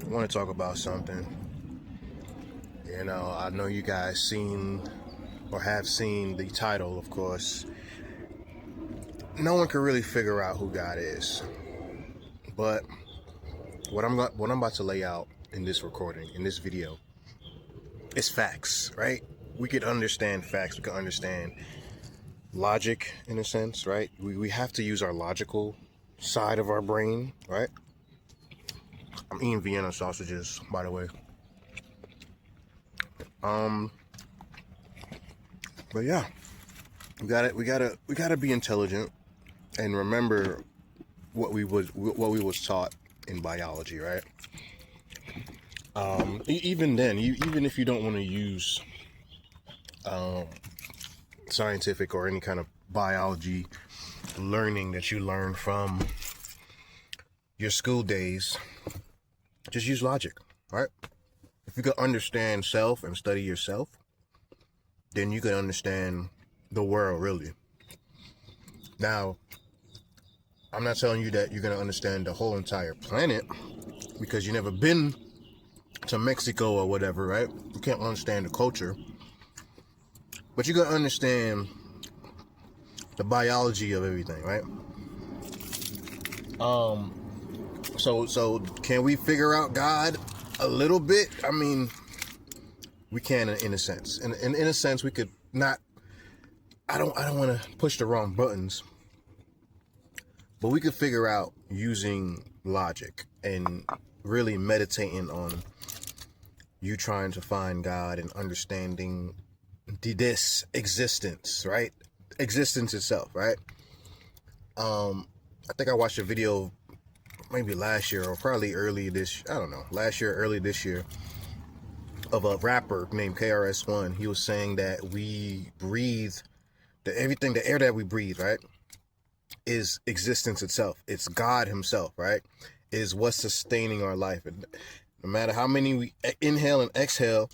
I want to talk about something. I know you guys seen or have seen the title, of course. No one can really figure out who God is, but what I'm about to lay out in this recording, in this video, is facts, right? We could understand facts. We can understand logic in a sense, right? We have to use our logical side of our brain, right? I'm eating Vienna sausages, by the way. Um, but yeah, we gotta be intelligent and remember what we was taught in biology, right? Even then, even if you don't want to use um, scientific or any kind of biology learning that you learn from your school days, just use logic, right? If you could understand self and study yourself, then you can understand the world really. Now, I'm not telling you that you're going to understand the whole entire planet because you've never been to Mexico or whatever, right? You can't understand the culture, but you can understand the biology of everything, right? Um, so can we figure out God a little bit? I mean, we can in a sense. In a sense, we could not. I don't want to push the wrong buttons, but we could figure out using logic and really meditating on you trying to find God and understanding this existence, right? Existence itself, right? I think I watched a video maybe last year or probably I don't know, last year, early this year, of a rapper named KRS-One. He was saying that we breathe, the air that we breathe, right, is existence itself. It's God himself, right? Is what's sustaining our life. And no matter how many we inhale and exhale,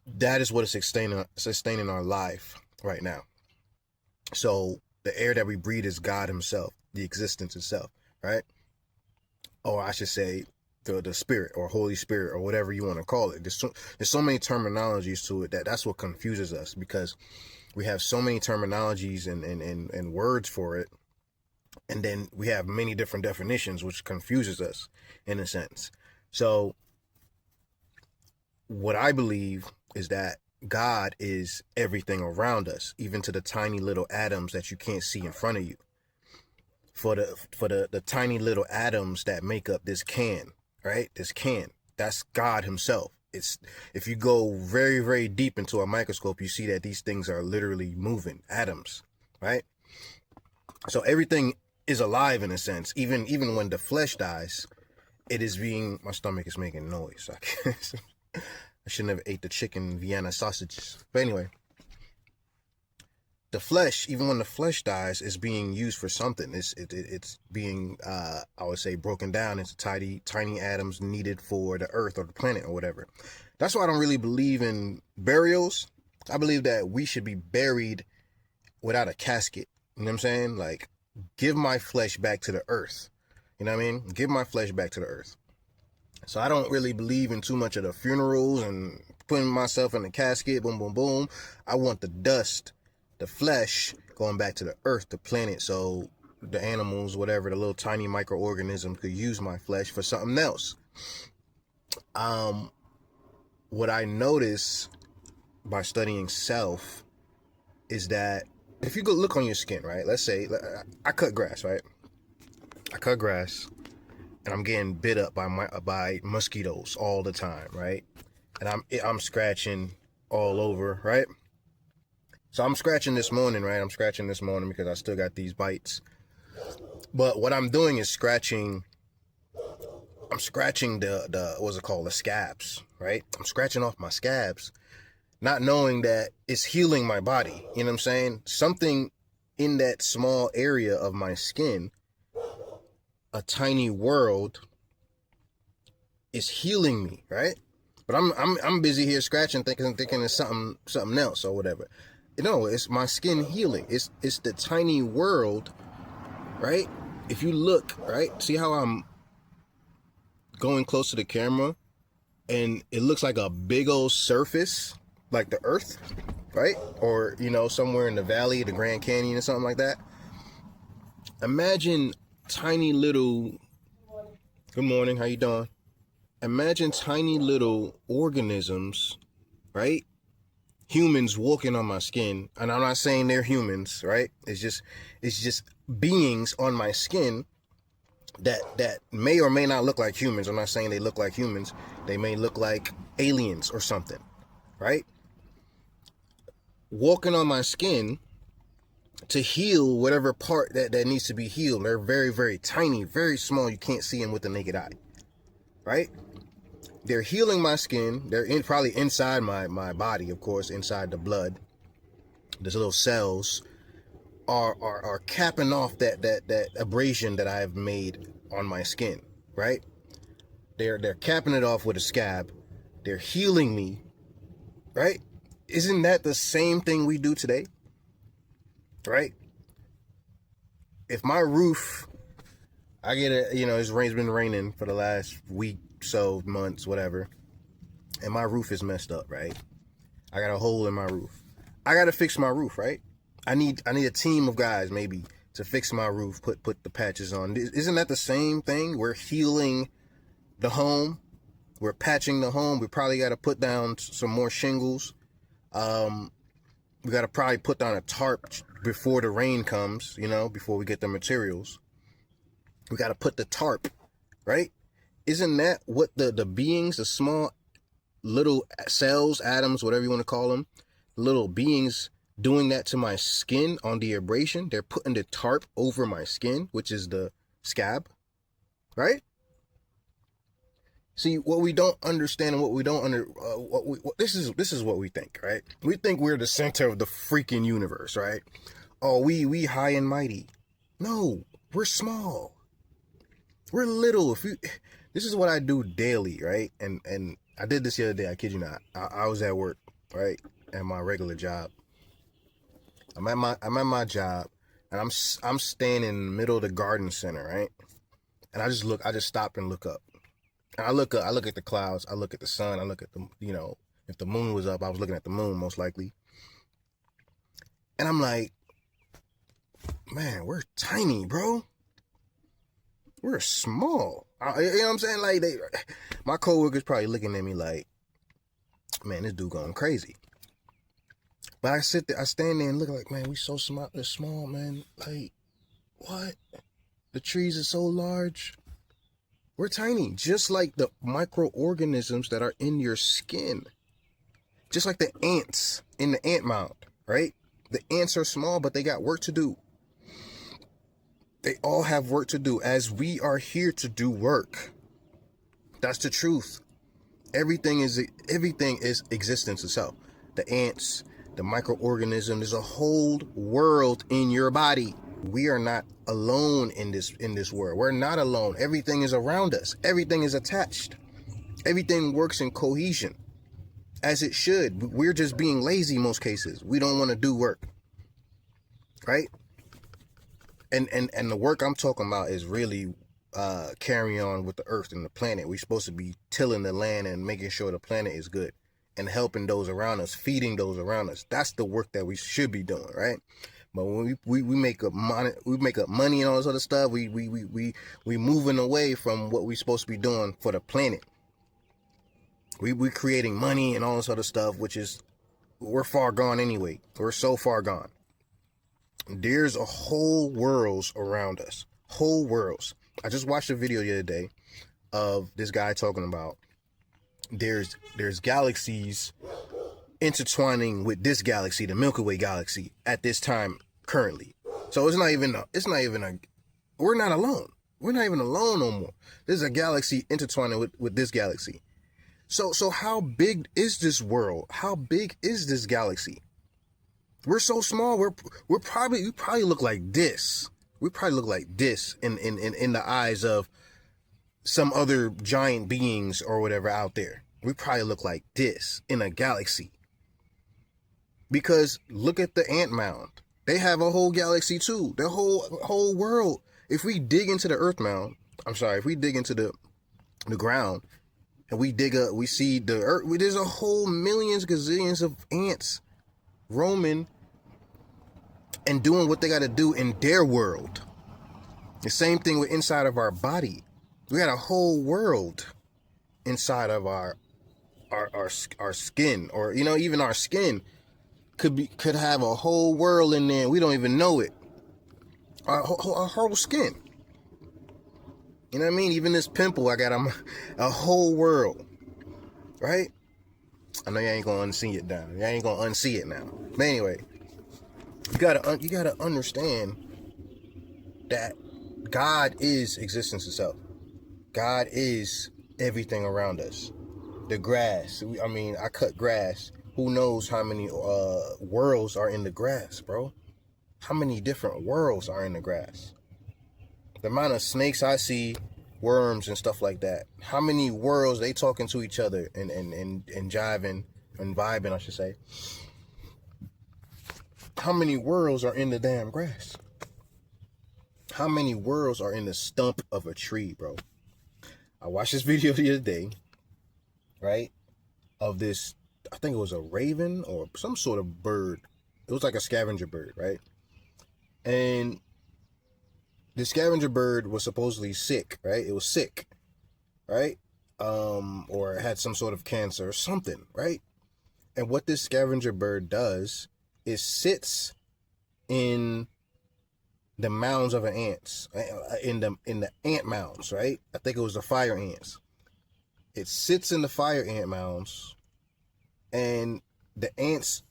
that is what is sustaining our life right now. So the air that we breathe is God himself, the existence itself, right? Or I should say the spirit or Holy Spirit or whatever you want to call it. There's so many terminologies to it that's what confuses us, because we have so many terminologies and words for it. And then we have many different definitions, which confuses us in a sense. So what I believe is that God is everything around us, even to the tiny little atoms that you can't see in front of you. For the tiny little atoms that make up this can, right? This can, that's God himself. It's, if you go very, very deep into a microscope, you see that these things are literally moving atoms, right? So everything is alive in a sense. Even when the flesh dies, it is being, my stomach is making noise. I should never ate the chicken Vienna sausages. But anyway, the flesh, even when the flesh dies, is being used for something. It's being, I would say, broken down into tiny atoms needed for the earth or the planet or whatever. That's why I don't really believe in burials. I believe that we should be buried without a casket. You know what I'm saying? Like, give my flesh back to the earth. You know what I mean? Give my flesh back to the earth. So I don't really believe in too much of the funerals and putting myself in the casket, boom, boom, boom. I want the dust, the flesh, going back to the earth, the planet, so the animals, whatever, the little tiny microorganisms could use my flesh for something else. What I notice by studying self is that if you go look on your skin, right? Let's say I cut grass, right? I cut grass and I'm getting bit up by mosquitoes all the time, right? And I'm scratching all over, right? So I'm scratching this morning, right? I'm scratching this morning because I still got these bites. But what I'm doing is I'm scratching the what's it called? The scabs, right? I'm scratching off my scabs, not knowing that it's healing my body. You know what I'm saying? Something in that small area of my skin, a tiny world, is healing me, right? But I'm busy here scratching, thinking it's something else or whatever. No, it's my skin healing. It's the tiny world, right? If you look, right, see how I'm going close to the camera and it looks like a big old surface, like the earth, right? Or, you know, somewhere in the valley, the Grand Canyon or something like that. Imagine tiny little, good morning, how you doing? Imagine tiny little organisms, right? Humans walking on my skin, and I'm not saying they're humans, right? It's just beings on my skin that may or may not look like humans. I'm not saying they look like humans. They may look like aliens or something, right? Walking on my skin to heal whatever part that needs to be healed. They're very, very tiny, very small. You can't see them with the naked eye, right? They're healing my skin. They're probably inside my body, of course, inside the blood. These little cells are capping off that abrasion that I've made on my skin, right? They're capping it off with a scab. They're healing me, right? Isn't that the same thing we do today? Right? If my roof, I get it, you know, it's been raining for the last week, so months, whatever, and my roof is messed up, right? I got a hole in my roof. I got to fix my roof, right? I need a team of guys maybe to fix my roof, put the patches on. Isn't that the same thing? We're healing the home. We're patching the home. We probably got to put down some more shingles. We got to probably put down a tarp before the rain comes, you know, before we get the materials. We got to put the tarp, right? Isn't that what the beings, the small little cells, atoms, whatever you want to call them, little beings doing that to my skin on the abrasion? They're putting the tarp over my skin, which is the scab, right? See, what we don't understand and what we don't this is what we think, right? We think we're the center of the freaking universe, right? Oh, we high and mighty. No, we're small. We're little. This is what I do daily, right? And I did this the other day. I kid you not. I was at work, right, at my regular job. I'm at my job, and I'm standing in the middle of the garden center, right? And I just stop and look up. And I look at the clouds, I look at the sun, I look at the, you know, if the moon was up, I was looking at the moon most likely. And I'm like, man, we're tiny, bro. We're small. You know what I'm saying? Like, my coworkers probably looking at me like, man, this dude going crazy. But I stand there and look like, man, we so small, man. Like, what? The trees are so large. We're tiny, just like the microorganisms that are in your skin. Just like the ants in the ant mound, right? The ants are small, but they got work to do. They all have work to do, as we are here to do work. That's the truth. Everything is existence itself. The ants, the microorganism, there's a whole world in your body. We are not alone in this world. We're not alone. Everything is around us. Everything is attached. Everything works in cohesion, as it should. We're just being lazy most cases. We don't want to do work, right? And the work I'm talking about is really carrying on with the earth and the planet. We're supposed to be tilling the land and making sure the planet is good and helping those around us, feeding those around us. That's the work that we should be doing, right? But when we make up money and all this other stuff, we moving away from what we're supposed to be doing for the planet. We creating money and all this other stuff, which is, we're far gone anyway. We're so far gone. There's a whole worlds around us. Whole worlds. I just watched a video the other day of this guy talking about there's galaxies intertwining with this galaxy, the Milky Way galaxy, at this time currently. So we're not alone. We're not even alone no more. There's a galaxy intertwining with this galaxy. So how big is this world? How big is this galaxy? We're so small. We probably look like this. We probably look like this in the eyes of some other giant beings or whatever out there. We probably look like this in a galaxy. Because look at the ant mound. They have a whole galaxy too. The whole world. If we dig into the earth mound, if we dig into the the ground, and we see the earth. There's a whole millions, gazillions of ants roaming and doing what they got to do in their world. The same thing with inside of our body. We got a whole world inside of our skin, or even our skin could have a whole world in there. We don't even know it. Our whole skin. You know what I mean? Even this pimple, I got a whole world, right? I know you ain't gonna unsee it now. You ain't gonna unsee it now. But anyway, you gotta understand that God is existence itself. God is everything around us. The grass. I cut grass. Who knows how many worlds are in the grass, bro? How many different worlds are in the grass? The amount of snakes I see, worms and stuff like that. How many worlds they talking to each other and jiving and vibing, I should say. How many worlds are in the damn grass? How many worlds are in the stump of a tree, bro? I watched this video the other day, right? Of this, I think it was a raven or some sort of bird. It was like a scavenger bird, right? And the scavenger bird was supposedly sick, right? It was sick, right? Or had some sort of cancer or something, right? And what this scavenger bird does is sits in the mounds of an ants, in the ant mounds, right? I think it was the fire ants. It sits in the fire ant mounds, and the ants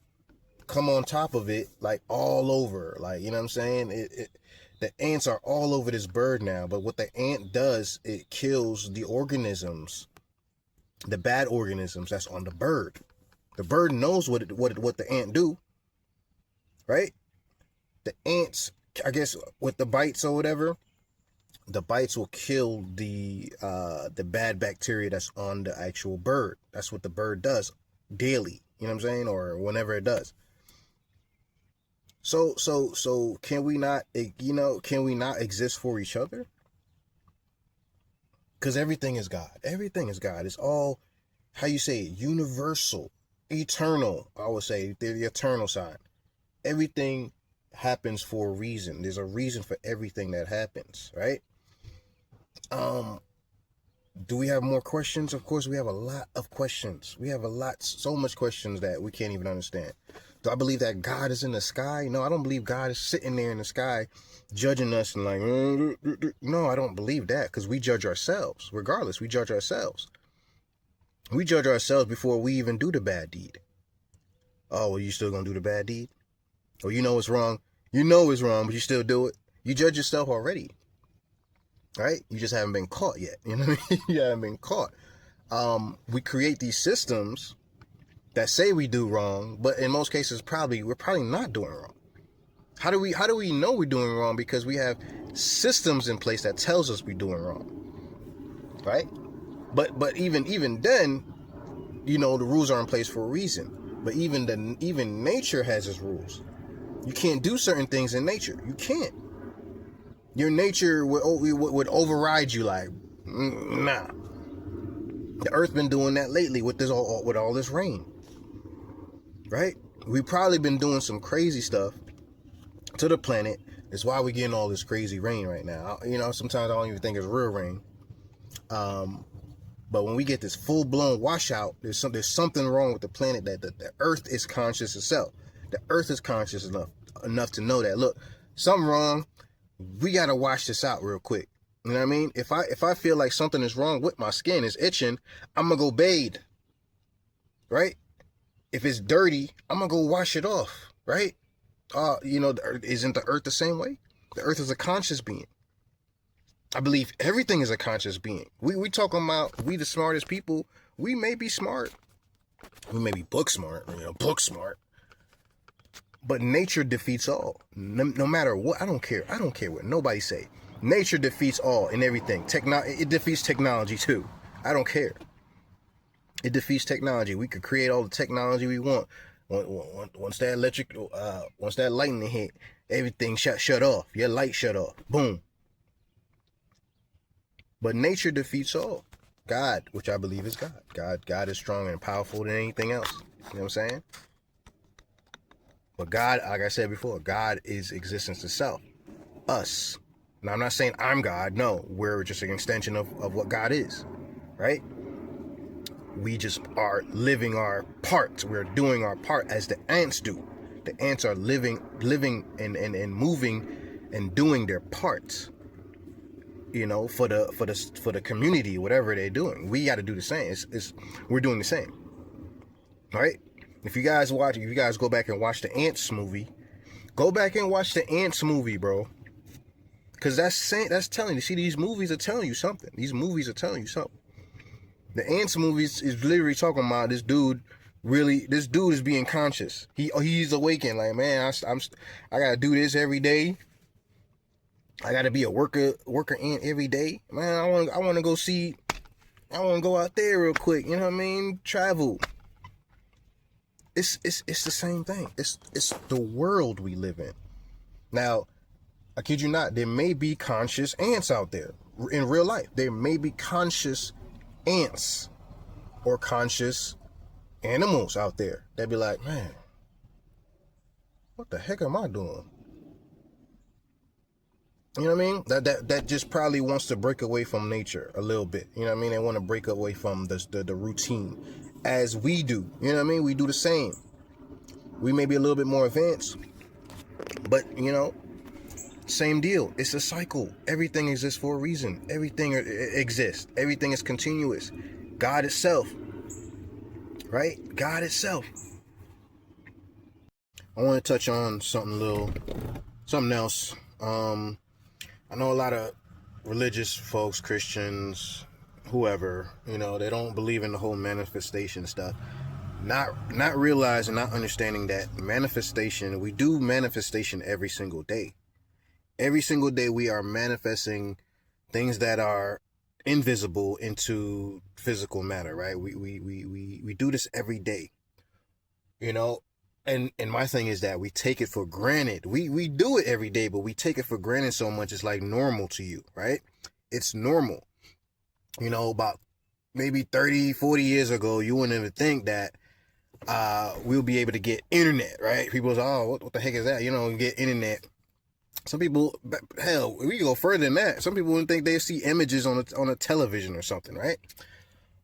come on top of it, like all over, like, you know what I'm saying? The ants are all over this bird now, but what the ant does, it kills the organisms, the bad organisms that's on the bird. The bird knows what the ant do, right? The ants, I guess, with the bites or whatever, the bites will kill the bad bacteria that's on the actual bird. That's what the bird does daily, you know what I'm saying, or whenever it does. So can we not exist for each other? Because everything is God. Everything is God. It's all, how you say it, universal, eternal. I would say the eternal side. Everything happens for a reason. There's a reason for everything that happens, right? Do we have more questions? Of course, we have a lot of questions. We have so much questions that we can't even understand. Do I believe that God is in the sky? No, I don't believe God is sitting there in the sky judging us and like, no, I don't believe that, because we judge ourselves. Regardless, we judge ourselves. We judge ourselves before we even do the bad deed. Oh, well, you still gonna do the bad deed? Or you know it's wrong. You know it's wrong, but you still do it. You judge yourself already. Right? You just haven't been caught yet. You know what I mean? You haven't been caught. We create these systems that say we do wrong, but in most cases, we're probably not doing wrong. How do we know we're doing wrong? Because we have systems in place that tells us we're doing wrong, right? But even then, the rules are in place for a reason. But even nature has its rules. You can't do certain things in nature. You can't. Your nature would override you, like, nah. The earth been doing that lately with all this rain. Right? We've probably been doing some crazy stuff to the planet. That's why we're getting all this crazy rain right now. Sometimes I don't even think it's real rain. But when we get this full-blown washout, there's something wrong with the planet, that the earth is conscious itself. The earth is conscious enough to know that, look, something wrong. We got to wash this out real quick. You know what I mean? If I feel like something is wrong with my skin, it's itching, I'm going to go bathe. Right? If it's dirty, I'm going to go wash it off, right? The earth, isn't the earth the same way? The earth is a conscious being. I believe everything is a conscious being. We talking about we the smartest people. We may be smart. We may be book smart, book smart. But nature defeats all. No matter what, I don't care. I don't care what nobody say. Nature defeats all and everything. It defeats technology too. I don't care. It defeats technology. We could create all the technology we want. Once that lightning hit, everything shut off. Your light shut off. Boom. But nature defeats all. God, which I believe is God. God is stronger and powerful than anything else. You know what I'm saying? But God, like I said before, God is existence itself. Us. Now, I'm not saying I'm God. No, we're just an extension of what God is, right? We just are living our part. We're doing our part as the ants do. The ants are living and moving and doing their parts. You know, for the community, whatever they're doing, we got to do the same. We're doing the same, right? If you guys go back and watch the Ants movie, go back and watch the Ants movie, bro. Because that's telling you. See, these movies are telling you something. These movies are telling you something. The Ants movies is literally talking about this dude. Really, this dude is being conscious. He's awakened. Like, man, I gotta do this every day. I gotta be a worker ant every day. Man, I want to go see. I want to go out there real quick. You know what I mean? Travel. It's the same thing. It's the world we live in. Now, I kid you not, there may be conscious ants out there in real life. There may be conscious ants or conscious animals out there. They'd be like, man, what the heck am I doing? You know what I mean? That just probably wants to break away from nature a little bit. You know what I mean? They want to break away from the routine as we do. You know what I mean? We do the same. We may be a little bit more advanced, but you know, same deal. It's a cycle. Everything exists for a reason. Everything exists. Everything is continuous. God itself, right? God itself. I want to touch on something else. I know a lot of religious folks, Christians, whoever, you know, they don't believe in the whole manifestation stuff. Not realizing, not understanding that manifestation, we do manifestation every single day. Every single day we are manifesting things that are invisible into physical matter, right? We do this every day, you know. And my thing is that we take it for granted. We do it every day, but we take it for granted so much. It's like normal to you, right? It's normal. You know, about maybe 30, 40 years ago, you wouldn't even think that we'll be able to get internet, right? People say, oh, what the heck is that? You know, get internet. Some people, hell, we go further than that. Some people wouldn't think they see images on a television or something, right?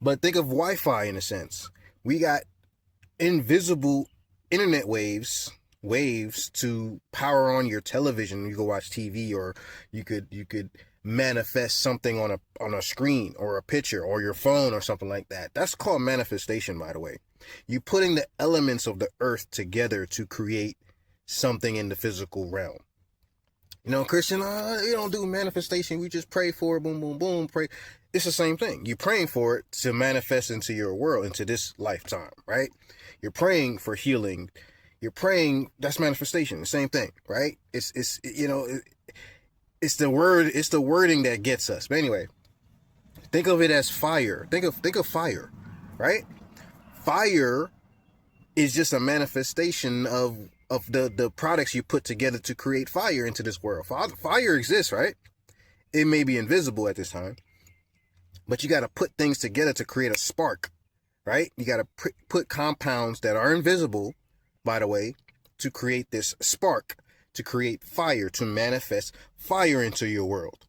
But think of Wi-Fi in a sense. We got invisible internet waves to power on your television. You go watch TV, or you could manifest something on a screen or a picture or your phone or something like that. That's called manifestation, by the way. You putting the elements of the earth together to create something in the physical realm. You know, Christian, you don't do manifestation. We just pray for it, boom, boom, boom, pray. It's the same thing. You're praying for it to manifest into your world, into this lifetime, right? You're praying for healing. You're praying, that's manifestation, the same thing, right? It's you know, it's the wording that gets us. But anyway, think of it as fire. Think of fire, right? Fire is just a manifestation of the products you put together to create fire into this world. Fire exists, right? It may be invisible at this time, but you got to put things together to create a spark, right? You got to put compounds that are invisible, by the way, to create this spark, to create fire, to manifest fire into your world.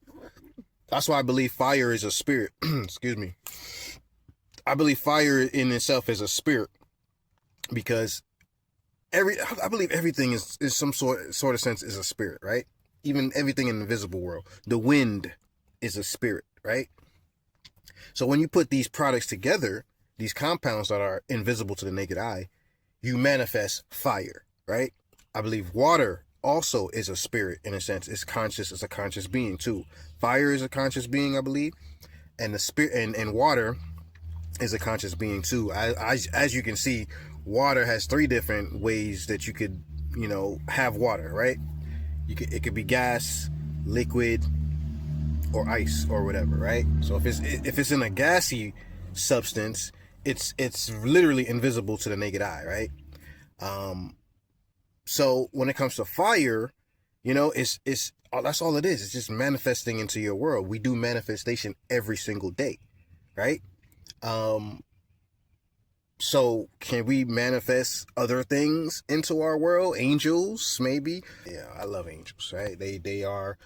That's why I believe fire is a spirit. Excuse me. I believe fire in itself is a spirit, because I believe everything is some sort of sense is a spirit, right? Even everything in the visible world. The wind is a spirit, right? So when you put these products together, these compounds that are invisible to the naked eye, you manifest fire, right? I believe water also is a spirit in a sense. It's conscious, it's a conscious being too. Fire is a conscious being, I believe. And the spirit and water is a conscious being too. As you can see, water has 3 different ways that you could, you know, have water, right? It could be gas, liquid, or ice, or whatever, right? So if it's in a gassy substance, it's literally invisible to the naked eye, right? So when it comes to fire, you know, it's that's all it is. It's just manifesting into your world. We do manifestation every single day, right? So can we manifest other things into our world? Angels, maybe. Yeah, I love angels, right? They are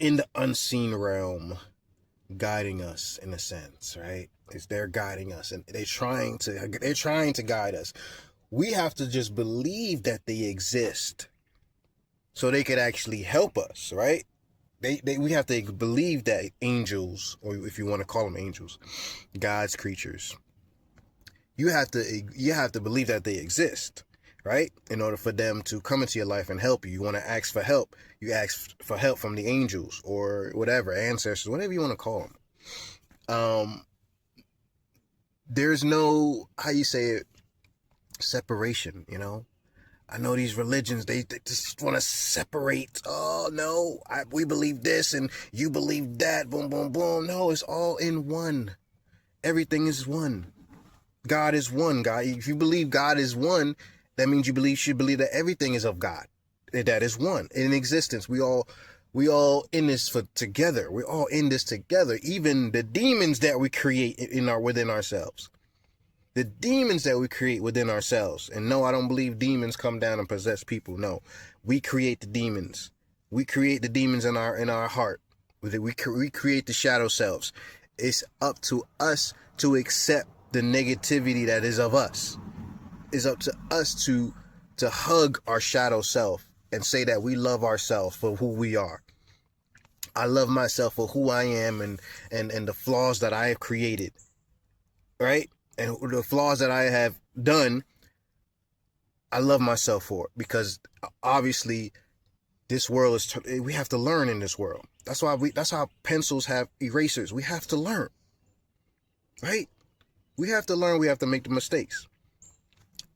in the unseen realm, guiding us in a sense, right? They're guiding us, and they're trying to guide us. We have to just believe that they exist, so they could actually help us, right? We have to believe that angels, or if you want to call them angels, God's creatures, you have to believe that they exist, right? In order for them to come into your life and help you, you want to ask for help. You ask for help from the angels or whatever, ancestors, whatever you want to call them. There's no, how you say it, separation. I know these religions, they just want to separate. Oh no, we believe this and you believe that. Boom, boom, boom. No, it's all in one. Everything is one. God is one. God, if you believe God is one, that means you should believe that everything is of God. That is one in existence. We all in this together. We're all in this together. Even the demons that we create within ourselves. The demons that we create within ourselves. And no, I don't believe demons come down and possess people. No, we create the demons. We create the demons in our heart. We create the shadow selves. It's up to us to accept the negativity that is of us. It's up to us to hug our shadow self and say that we love ourselves for who we are. I love myself for who I am and the flaws that I have created, right? And the flaws that I have done, I love myself for it, because obviously this world we have to learn in this world. That's how pencils have erasers. We have to learn, right? We have to learn. We have to make the mistakes.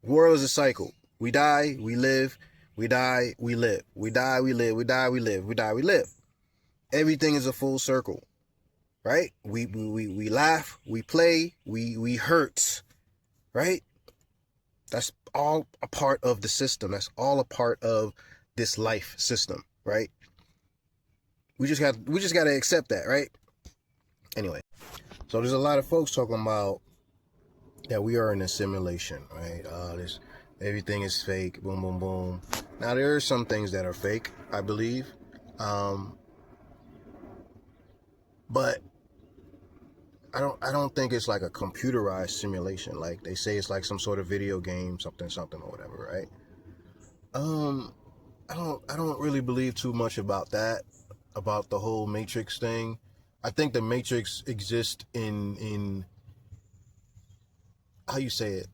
The world is a cycle. We die, we live. We die, we live. We die, we live. We die, we live. We die, we live. Everything is a full circle, right? We laugh, we play, we hurt, right? That's all a part of the system. That's all a part of this life system, right? We just got to accept that, right? Anyway, so there's a lot of folks talking about that we are in a simulation, right? Everything is fake, boom, boom, boom. Now there are some things that are fake, I believe, but I don't think it's like a computerized simulation. Like they say, it's like some sort of video game, something, or whatever, right? I don't really believe too much about that, about the whole Matrix thing. I think the Matrix exists in how you say it,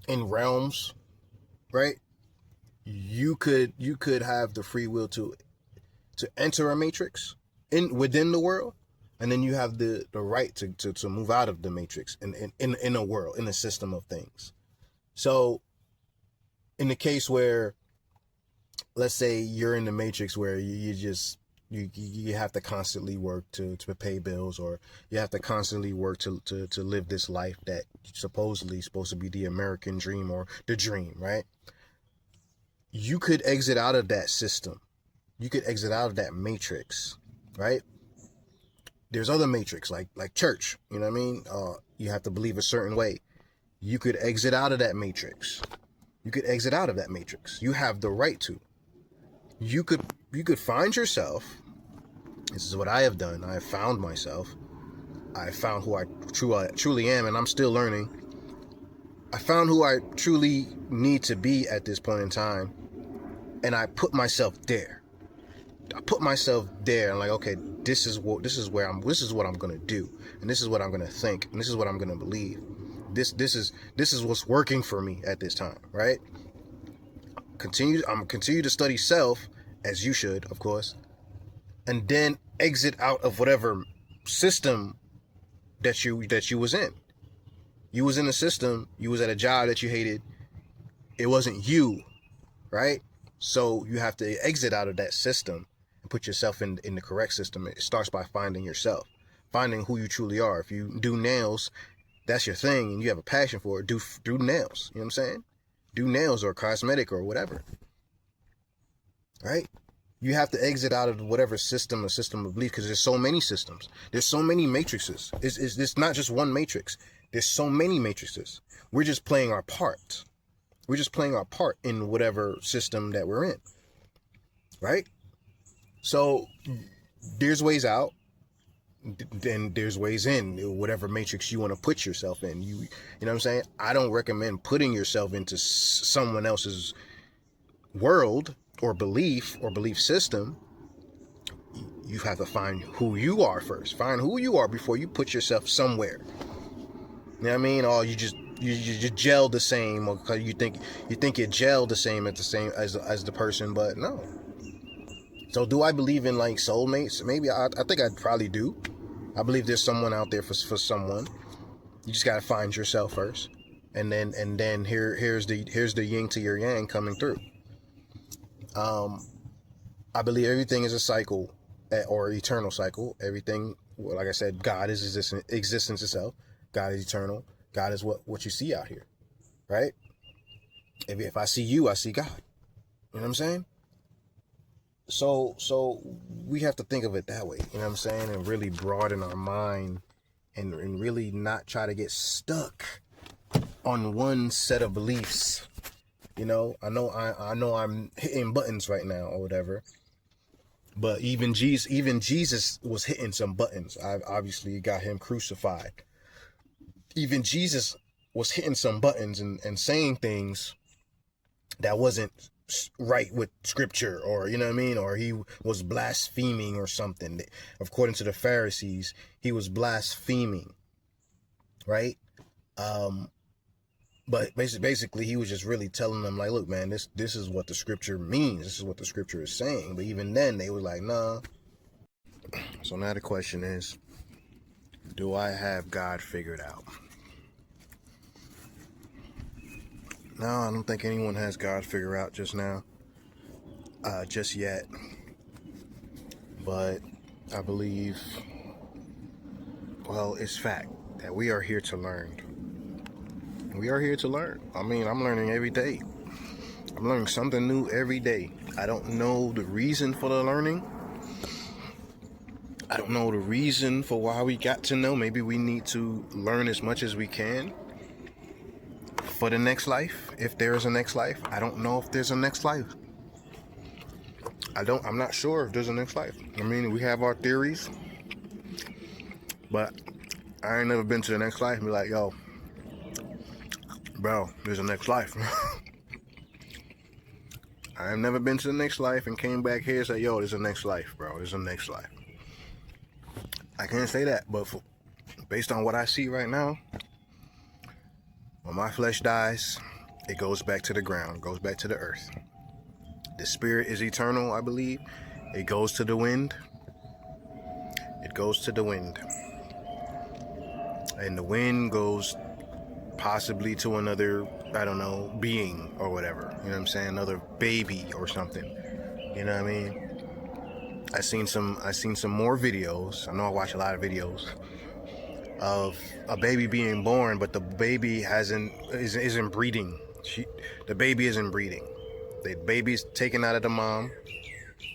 in realms, right? You could have the free will to enter a matrix within the world, and then you have the right to move out of the matrix in a world, in a system of things. So in the case where, let's say you're in the matrix where you have to constantly work to pay bills, or you have to constantly work to live this life that supposedly supposed to be the American dream or the dream, right? You could exit out of that system. You could exit out of that matrix, right? There's other matrix like church, you know what I mean? You have to believe a certain way. You could exit out of that matrix. You could exit out of that matrix. You have the right to. You could find yourself. This is what I have done. I have found myself. I found who I truly am, and I'm still learning. I found who I truly need to be at this point in time, and I put myself there. I put myself there, and like, okay, this is what I'm gonna do, and this is what I'm gonna think, and this is what I'm gonna believe. This is what's working for me at this time, right? I'm continue to study self, as you should, of course, and then exit out of whatever system that you was in. You was in a system. You was at a job that you hated. It wasn't you, right? So you have to exit out of that system and put yourself in the correct system. It starts by finding yourself, finding who you truly are. If you do nails, that's your thing, and you have a passion for it. Do nails. You know what I'm saying? Do nails or cosmetic or whatever, right? You have to exit out of whatever system or system of belief, because there's so many systems. There's so many matrices. It's not just one matrix. There's so many matrices. We're just playing our part. We're just playing our part in whatever system that we're in, right? So there's ways out, then there's ways in, whatever matrix you want to put yourself in. You know what I'm saying? I don't recommend putting yourself into someone else's world or belief system. You have to find who you are first. Find who you are before you put yourself somewhere. You know what I mean? Or you gel the same, or because you think you gel the same as the person, but no. So do I believe in like soulmates? Maybe I think I probably do. I believe there's someone out there for someone. You just gotta find yourself first, and then here's the yin to your yang coming through. I believe everything is a cycle, or eternal cycle. Everything, like I said, God is existence itself. God is eternal. God is what you see out here, right? If I see you, I see God. You know what I'm saying? So we have to think of it that way, you know what I'm saying, and really broaden our mind, and really not try to get stuck on one set of beliefs. You know, I know I'm hitting buttons right now or whatever, but even Jesus was hitting some buttons. I've obviously got him crucified. Even Jesus was hitting some buttons and saying things that wasn't right with scripture, or you know what I mean, or he was blaspheming or something. According to the Pharisees, he was blaspheming, right? But basically he was just really telling them like, look man, this is what the scripture means, this is what the scripture is saying. But even then they were like, nah. So now the question is, do I have God figured out? No, I don't think anyone has God figured out just yet. But I believe, well, it's fact that we are here to learn. We are here to learn. I mean, I'm learning every day. I'm learning something new every day. I don't know the reason for the learning. I don't know the reason for why we got to know. Maybe we need to learn as much as we can for the next life, if there is a next life. I don't know if there's a next life. I'm not sure if there's a next life. I mean, we have our theories, but I ain't never been to the next life and be like, yo, bro, there's a next life. I've never been to the next life and came back here and said, yo, there's a next life, bro. There's a next life. I can't say that, but based on what I see right now, when my flesh dies, it goes back to the ground, it goes back to the earth. The spirit is eternal, I believe. It goes to the wind. It goes to the wind. And the wind goes possibly to another, I don't know, being or whatever. You know what I'm saying? Another baby or something. You know what I mean? I seen some more videos. I know I watch a lot of videos of a baby being born, but the baby isn't breeding. The baby isn't breeding. The baby's taken out of the mom,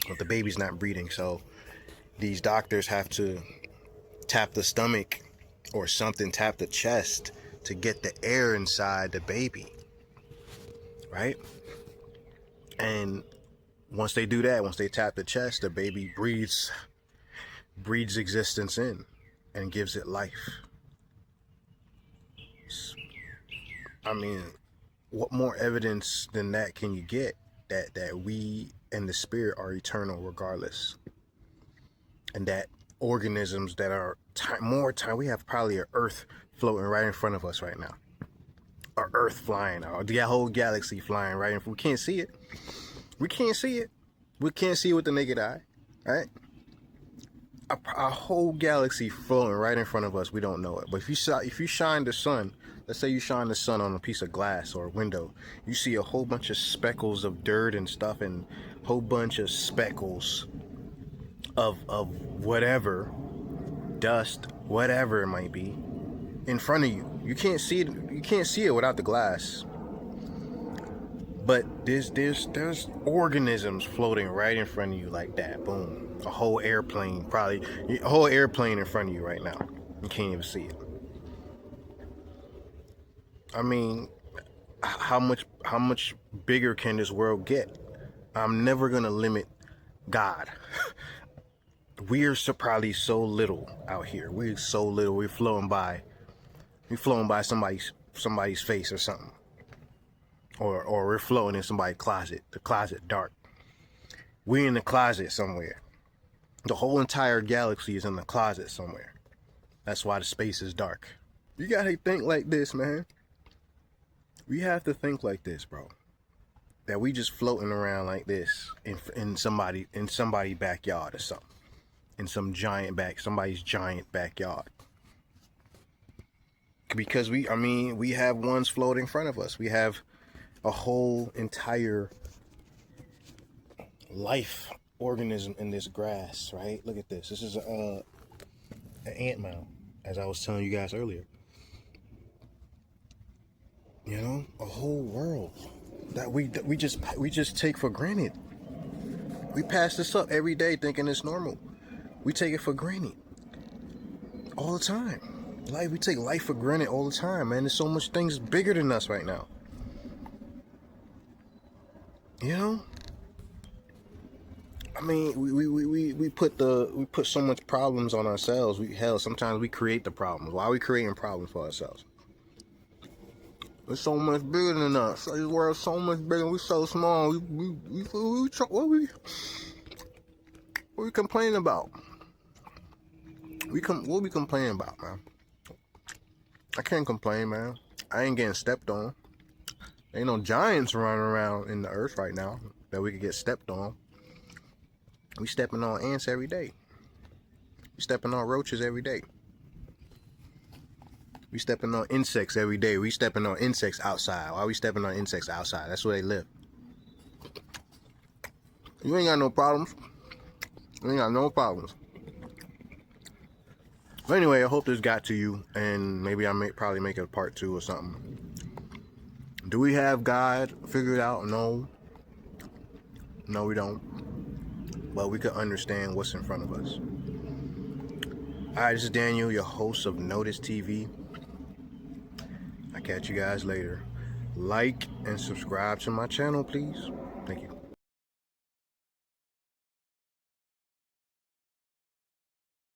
but the baby's not breeding. So these doctors have to tap the stomach or something, tap the chest to get the air inside the baby, right? And once they do that, once they tap the chest, the baby breathes existence in and gives it life. I mean, what more evidence than that can you get that we and the spirit are eternal regardless, and that organisms that are we have probably an earth floating right in front of us right now, our earth flying, the whole galaxy flying right in front. We can't see it with the naked eye, right? A whole galaxy floating right in front of us. We don't know it, but if you shine the sun, let's say you shine the sun on a piece of glass or a window, you see a whole bunch of speckles of dirt and stuff, and a whole bunch of speckles of whatever, dust, whatever it might be, in front of you. You can't see it without the glass. But there's organisms floating right in front of you like that. Boom. A whole airplane, probably a whole airplane in front of you right now. You can't even see it. I mean, how much bigger can this world get? I'm never gonna limit God. We're so probably so little out here. We're so little. We're flowing by somebody's face or something. Or we're floating in somebody's closet. The closet dark. We're in the closet somewhere. The whole entire galaxy is in the closet somewhere. That's why the space is dark. You gotta think like this, man. We have to think like this, bro. That we just floating around like this in somebody's backyard or something. In somebody's giant backyard. Because we have ones floating in front of us. We have a whole entire life organism in this grass, right? Look at this. This is an ant mound, as I was telling you guys earlier. You know, a whole world that we just take for granted. We pass this up every day thinking it's normal. We take it for granted all the time. We take life for granted all the time, man. There's so much things bigger than us right now. You know? I mean, we put so much problems on ourselves. Sometimes we create the problems. Why are we creating problems for ourselves? It's so much bigger than us. This world's so much bigger. We're so small. What we complaining about? What we complaining about, man? I can't complain, man. I ain't getting stepped on. Ain't no giants running around in the earth right now that we could get stepped on. We stepping on ants every day. We stepping on roaches every day. We stepping on insects every day. We stepping on insects outside. Why are we stepping on insects outside? That's where they live. You ain't got no problems. You ain't got no problems. But anyway, I hope this got to you, and maybe I may probably make a part 2 or something. Do we have God figured out? No. No, we don't. But we could understand what's in front of us. Alright, this is Daniel, your host of Notice TV. I'll catch you guys later. Like and subscribe to my channel, please.